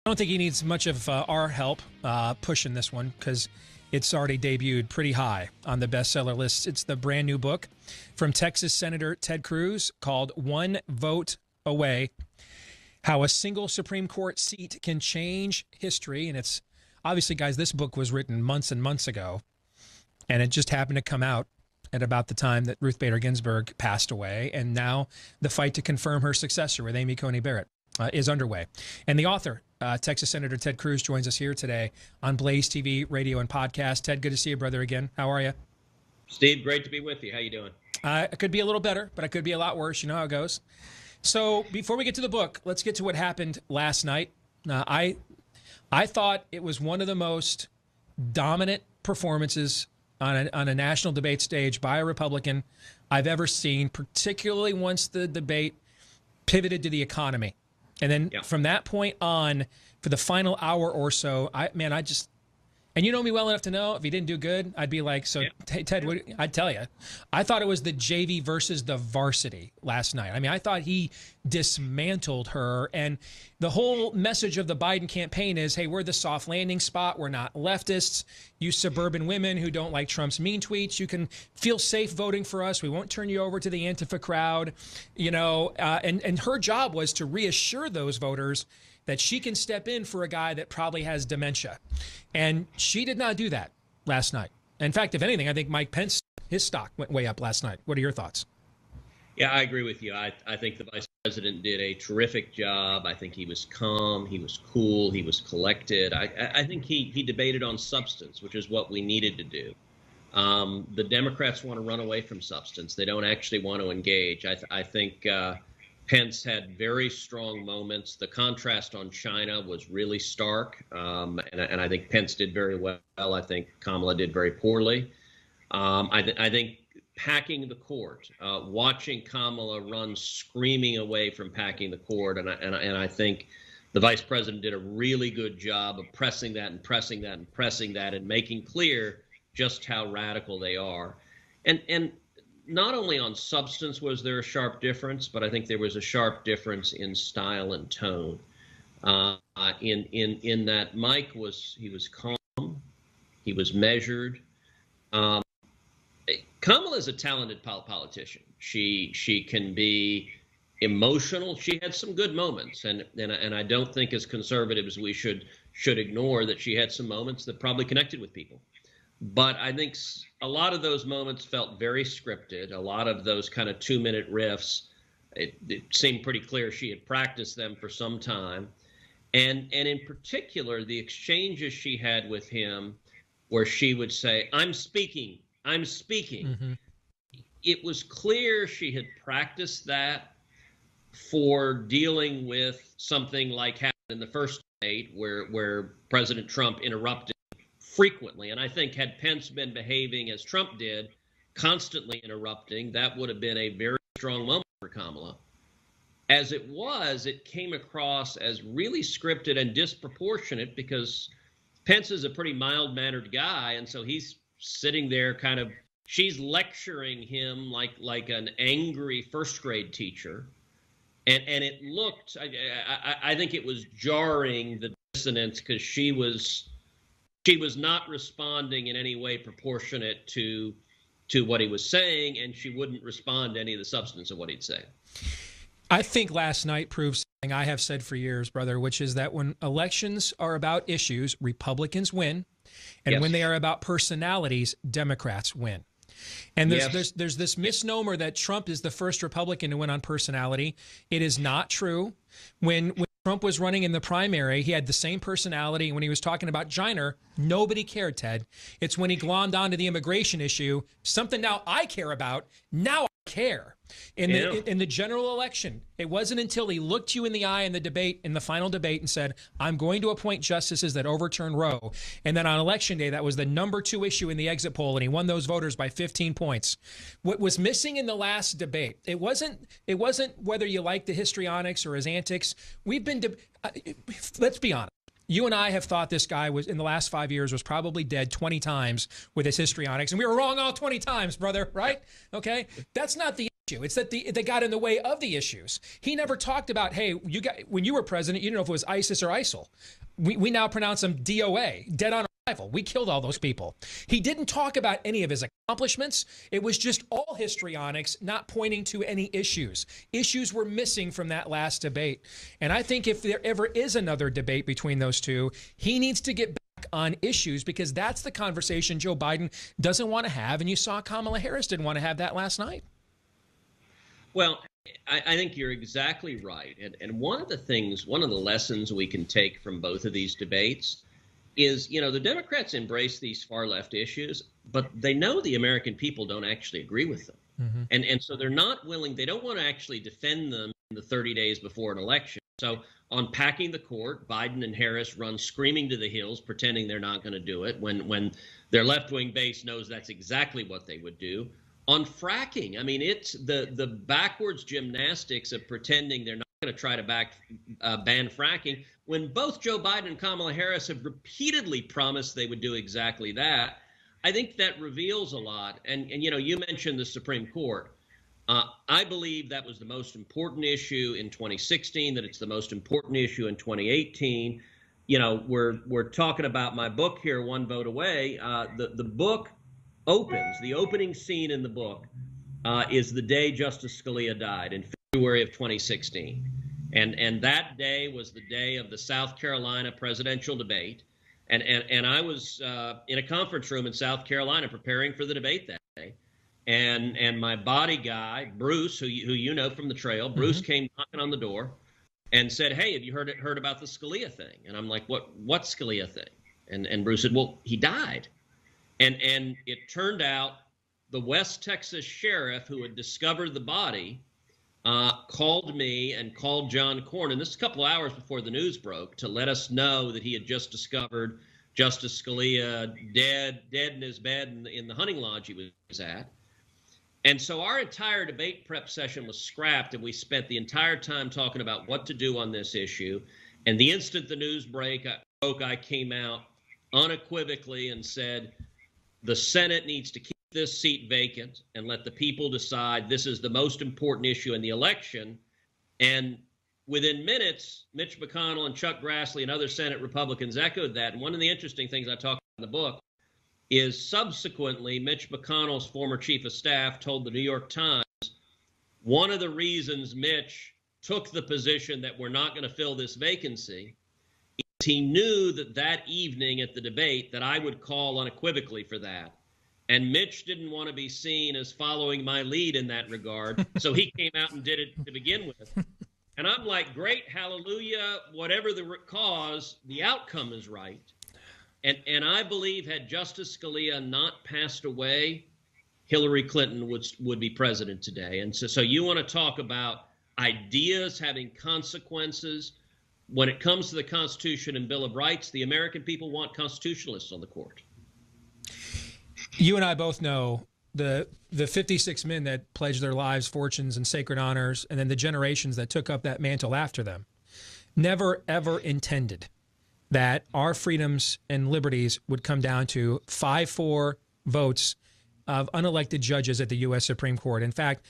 I don't think he needs much of our help pushing this one because it's already debuted pretty high on the bestseller list. It's the brand new book from Texas Senator Ted Cruz called One Vote Away: How a Single Supreme Court Seat Can Change History. And it's obviously, guys, this book was written months and months ago, and it just happened to come out at about the time that Ruth Bader Ginsburg passed away. And now the fight to confirm her successor with Amy Coney Barrett is underway. And the author, Texas Senator Ted Cruz, joins us here today on Blaze TV, radio, and podcast. Ted, good to see you, brother, again. How are you? Steve, great to be with you. How you doing? I could be a little better, but I could be a lot worse. You know how it goes. So before we get to the book, let's get to what happened last night. I thought it was one of the most dominant performances on a national debate stage by a Republican I've ever seen, particularly once the debate pivoted to the economy. And then from that point on, for the final hour or so, and you know me well enough to know if he didn't do good, I'd be like, Ted, I'd tell you. I thought it was the JV versus the varsity last night. I mean, I thought he dismantled her. And the whole message of the Biden campaign is, hey, we're the soft landing spot. We're not leftists. You suburban women who don't like Trump's mean tweets, you can feel safe voting for us. We won't turn you over to the Antifa crowd. You know, and her job was to reassure those voters that she can step in for a guy that probably has dementia. And she did not do that last night. In fact, if anything, I think Mike Pence, his stock went way up last night. What are your thoughts? Yeah, I agree with you. I think the vice president did a terrific job. I think he was calm, he was cool, he was collected. I think he debated on substance, which is what we needed to do. The Democrats want to run away from substance. They don't actually want to engage. I think Pence had very strong moments. The contrast on China was really stark, and I think Pence did very well. I think Kamala did very poorly. I think packing the court, watching Kamala run screaming away from packing the court, and I think the vice president did a really good job of pressing that and pressing that and pressing that and making clear just how radical they are. And not only on substance was there a sharp difference, but I think there was a sharp difference in style and tone. In that Mike was calm, he was measured. Kamala is a talented politician. She can be emotional. She had some good moments, and I don't think as conservatives we should ignore that she had some moments that probably connected with people. But I think a lot of those moments felt very scripted. A lot of those kind of 2-minute riffs, it seemed pretty clear she had practiced them for some time. And in particular, the exchanges she had with him where she would say, I'm speaking. Mm-hmm. It was clear she had practiced that for dealing with something like happened in the first debate where President Trump interrupted frequently. And I think had Pence been behaving as Trump did, constantly interrupting, that would have been a very strong moment for Kamala. As it was, it came across as really scripted and disproportionate because Pence is a pretty mild-mannered guy, and so he's sitting there she's lecturing him like an angry first-grade teacher. And it looked, I think it was jarring, the dissonance, because she was not responding in any way proportionate to what he was saying, and she wouldn't respond to any of the substance of what he'd say. I think last night proves something I have said for years, brother, which is that when elections are about issues, Republicans win, and when they are about personalities, Democrats win. And there's this misnomer that Trump is the first Republican to win on personality. It is not true. When Trump was running in the primary, he had the same personality. When he was talking about Joyner, nobody cared, Ted. It's when he glommed onto the immigration issue, something now I care about, now I care. In the general election, it wasn't until he looked you in the eye in the final debate, and said, I'm going to appoint justices that overturn Roe. And then on election day, that was the #2 issue in the exit poll, and he won those voters by 15 points. What was missing in the last debate, it wasn't whether you like the histrionics or his antics. Let's be honest. You and I have thought this guy was, in the last 5 years, was probably dead 20 times with his histrionics. And we were wrong all 20 times, brother, right? Okay? That's not the issue. It's that they got in the way of the issues. He never talked about, hey, when you were president, you didn't know if it was ISIS or ISIL. We now pronounce them DOA, dead on arrival. We killed all those people. He didn't talk about any of his accomplishments. It was just all histrionics, not pointing to any issues. Issues were missing from that last debate. And I think if there ever is another debate between those two, he needs to get back on issues, because that's the conversation Joe Biden doesn't want to have. And you saw Kamala Harris didn't want to have that last night. Well, I think you're exactly right. And one of the lessons we can take from both of these debates is, the Democrats embrace these far left issues, but they know the American people don't actually agree with them. Mm-hmm. And so they're not willing, they don't want to actually defend them in the 30 days before an election. So on packing the court, Biden and Harris run screaming to the hills, pretending they're not going to do it when their left-wing base knows that's exactly what they would do. On fracking, I mean, it's the backwards gymnastics of pretending they're not going to try to ban fracking, when both Joe Biden and Kamala Harris have repeatedly promised they would do exactly that. I think that reveals a lot. And you mentioned the Supreme Court. I believe that was the most important issue in 2016, that it's the most important issue in 2018. We're talking about my book here, One Vote Away. The book opens, the opening scene in the book is the day Justice Scalia died in February of 2016. And that day was the day of the South Carolina presidential debate. And I was in a conference room in South Carolina preparing for the debate that day. And my body guy, Bruce, who you know from the trail, Bruce came knocking on the door and said, "Hey, have you heard about the Scalia thing?" And I'm like, what Scalia thing? And Bruce said, "Well, he died." And it turned out the West Texas sheriff who had discovered the body called me and called John Cornyn, this is a couple of hours before the news broke, to let us know that he had just discovered Justice Scalia dead in his bed in the hunting lodge he was at. And so our entire debate prep session was scrapped, and we spent the entire time talking about what to do on this issue. And the instant the news broke, I came out unequivocally and said, the Senate needs to keep this seat vacant and let the people decide. This is the most important issue in the election. And within minutes, Mitch McConnell and Chuck Grassley and other Senate Republicans echoed that. And one of the interesting things I talk about in the book is subsequently Mitch McConnell's former chief of staff told the New York Times one of the reasons Mitch took the position that we're not going to fill this vacancy is he knew that evening at the debate that I would call unequivocally for that. And Mitch didn't want to be seen as following my lead in that regard, so he came out and did it to begin with. And I'm like, great, hallelujah, whatever the cause, the outcome is right. And I believe had Justice Scalia not passed away, Hillary Clinton would be president today. And so you want to talk about ideas having consequences. When it comes to the Constitution and Bill of Rights, the American people want constitutionalists on the court. You and I both know the 56 men that pledged their lives, fortunes, and sacred honors, and then the generations that took up that mantle after them, never, ever intended that our freedoms and liberties would come down to 5-4 votes of unelected judges at the U.S. Supreme Court. In fact,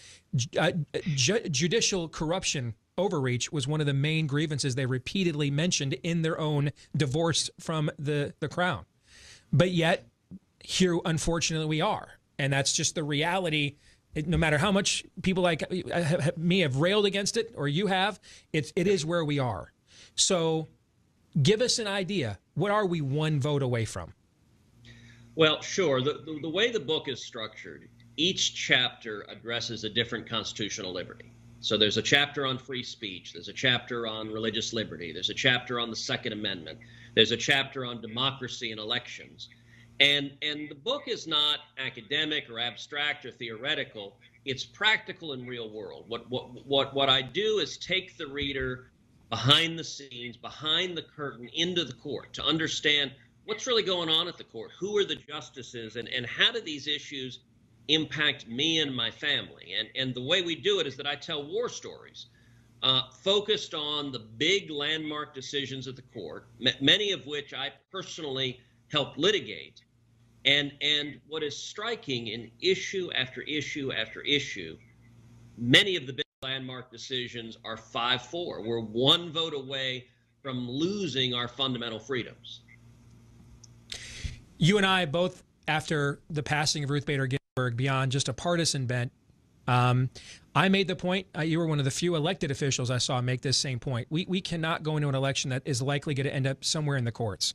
judicial corruption overreach was one of the main grievances they repeatedly mentioned in their own divorce from the crown. But yet, here, unfortunately, we are. And that's just the reality. No matter how much people like me have railed against it, or you have, it is where we are. So give us an idea. What are we one vote away from? Well, sure. The way the book is structured, each chapter addresses a different constitutional liberty. So there's a chapter on free speech. There's a chapter on religious liberty. There's a chapter on the Second Amendment. There's a chapter on democracy and elections. And the book is not academic or abstract or theoretical. It's practical and real world. What I do is take the reader behind the scenes, behind the curtain, into the court to understand what's really going on at the court. Who are the justices, and how do these issues impact me and my family? And the way we do it is that I tell war stories focused on the big landmark decisions of the court, many of which I personally helped litigate. And what is striking in issue after issue after issue, many of the big landmark decisions are 5-4. We're one vote away from losing our fundamental freedoms. You and I both, after the passing of Ruth Bader Ginsburg, beyond just a partisan bent, I made the point, you were one of the few elected officials I saw make this same point. We cannot go into an election that is likely going to end up somewhere in the courts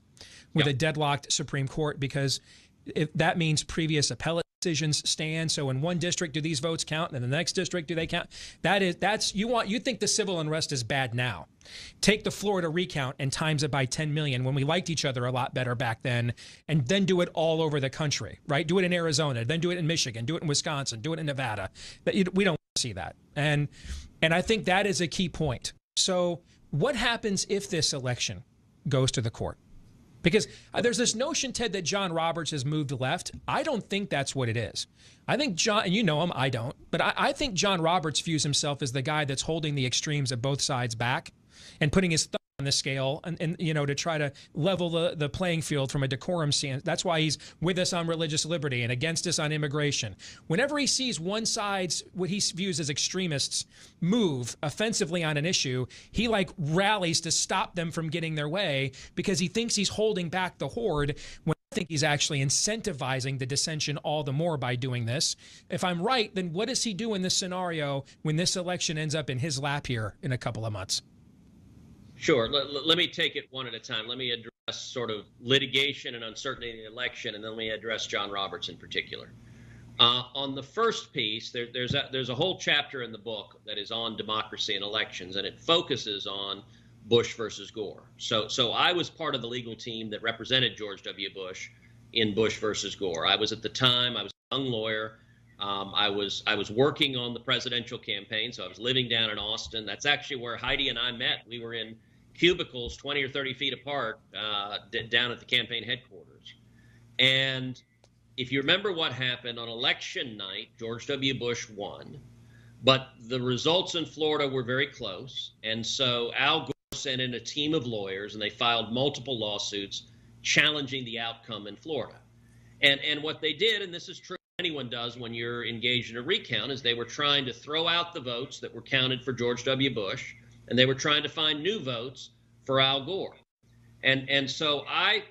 with a deadlocked Supreme Court, because if that means previous appellate decisions stand. So in one district, do these votes count? And in the next district, do they count? You think the civil unrest is bad now. Take the Florida recount and times it by 10 million when we liked each other a lot better back then, and then do it all over the country, right? Do it in Arizona, then do it in Michigan, do it in Wisconsin, do it in Nevada. We don't see that. And I think that is a key point. So what happens if this election goes to the court? Because there's this notion, Ted, that John Roberts has moved left. I don't think that's what it is. I think John, and you know him, I don't, but I think John Roberts views himself as the guy that's holding the extremes of both sides back and putting his thumb on the scale and to try to level the playing field from a decorum stance. That's why he's with us on religious liberty and against us on immigration. Whenever he sees one side's, what he views as extremists, move offensively on an issue, he rallies to stop them from getting their way, because he thinks he's holding back the horde, when I think he's actually incentivizing the dissension all the more by doing this. If I'm right, then what does he do in this scenario when this election ends up in his lap here in a couple of months? Sure. Let me take it one at a time. Let me address sort of litigation and uncertainty in the election, and then let me address John Roberts in particular. On the first piece, there's a whole chapter in the book that is on democracy and elections, and it focuses on Bush versus Gore. So I was part of the legal team that represented George W. Bush in Bush versus Gore. I was at the time, I was a young lawyer. I was working on the presidential campaign, so I was living down in Austin. That's actually where Heidi and I met. We were in cubicles 20 or 30 feet apart down at the campaign headquarters. And if you remember what happened on election night, George W. Bush won, but the results in Florida were very close. And so Al Gore sent in a team of lawyers, and they filed multiple lawsuits challenging the outcome in Florida. And what they did, and this is true, anyone does when you're engaged in a recount, is they were trying to throw out the votes that were counted for George W. Bush, and they were trying to find new votes for Al Gore. And so I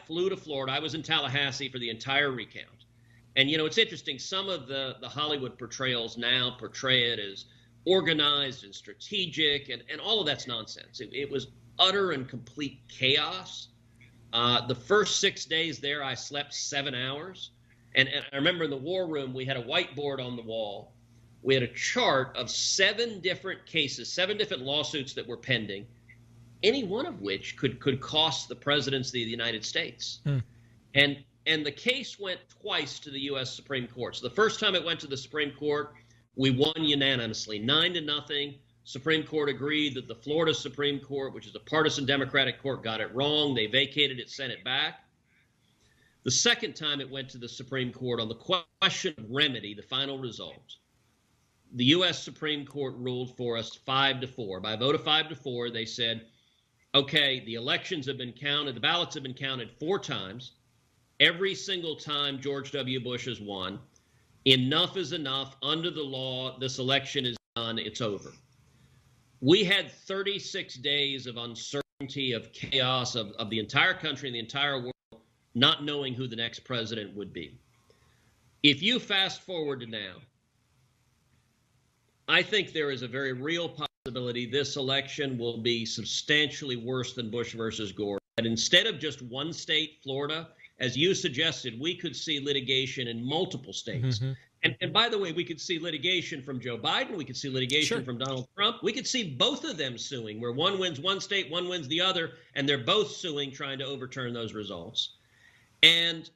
flew to Florida. I was in Tallahassee for the entire recount. And, it's interesting. Some of the Hollywood portrayals now portray it as organized and strategic, and all of that's nonsense. It was utter and complete chaos. The first 6 days there, I slept 7 hours. And I remember in the war room, we had a whiteboard on the wall. We had a chart of 7 different cases, 7 different lawsuits that were pending, any one of which could cost the presidency of the United States. And the case went twice to the U.S. Supreme Court. So the first time it went to the Supreme Court, we won unanimously, 9-0. Supreme Court agreed that the Florida Supreme Court, which is a partisan Democratic court, got it wrong. They vacated it, sent it back. The second time it went to the Supreme Court on the question of remedy, the final result, the U.S. Supreme Court ruled for us 5-4. By a vote of 5-4, they said, okay, the elections have been counted, the ballots have been counted 4 times. Every single time George W. Bush has won. Enough is enough. Under the law, this election is done. It's over. We had 36 days of uncertainty, of chaos, of the entire country and the entire world not knowing who the next president would be. If you fast forward to now, I think there is a very real possibility this election will be substantially worse than Bush versus Gore. That instead of just one state, Florida, as you suggested, we could see litigation in multiple states. And by the way, we could see litigation from Joe Biden. We could see litigation from Donald Trump. We could see both of them suing, where one wins one state, one wins the other, and they're both suing, trying to overturn those results. And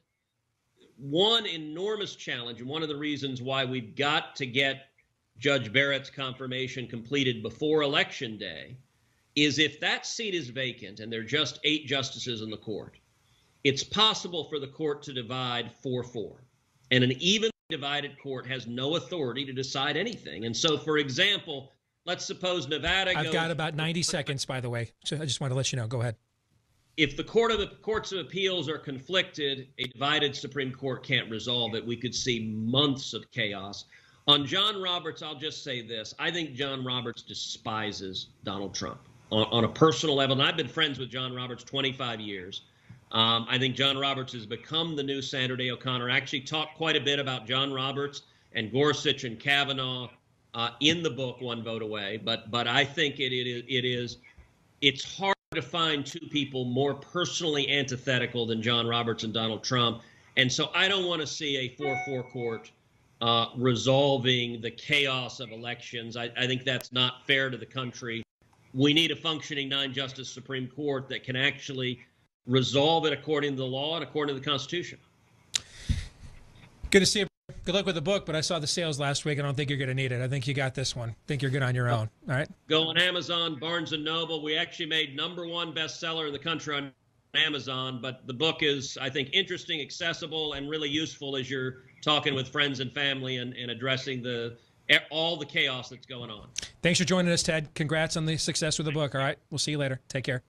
one enormous challenge, and one of the reasons why we've got to get Judge Barrett's confirmation completed before Election Day, is if that seat is vacant and there are just 8 justices in the court, it's possible for the court to divide 4-4. And an evenly divided court has no authority to decide anything. And so, for example, let's suppose Nevada goes... I've got about 90 seconds, by the way, so I just want to let you know. Go ahead. If the courts of appeals are conflicted, a divided Supreme Court can't resolve it. We could see months of chaos. On John Roberts, I'll just say this. I think John Roberts despises Donald Trump on a personal level. And I've been friends with John Roberts 25 years. I think John Roberts has become the new Sandra Day O'Connor. I actually talked quite a bit about John Roberts and Gorsuch and Kavanaugh in the book, One Vote Away. But I think it's hard to find two people more personally antithetical than John Roberts and Donald Trump. And so I don't want to see a 4-4 court resolving the chaos of elections. I think that's not fair to the country. We need a functioning 9-justice Supreme Court that can actually resolve it according to the law and according to the Constitution. Good to see you. Good luck with the book, but I saw the sales last week. I don't think you're going to need it. I think you got this one. I think you're good on your own. All right. Go on Amazon, Barnes & Noble. We actually made #1 bestseller in the country on Amazon, but the book is, I think, interesting, accessible, and really useful as you're talking with friends and family and addressing all the chaos that's going on. Thanks for joining us, Ted. Congrats on the success with the book. All right. We'll see you later. Take care.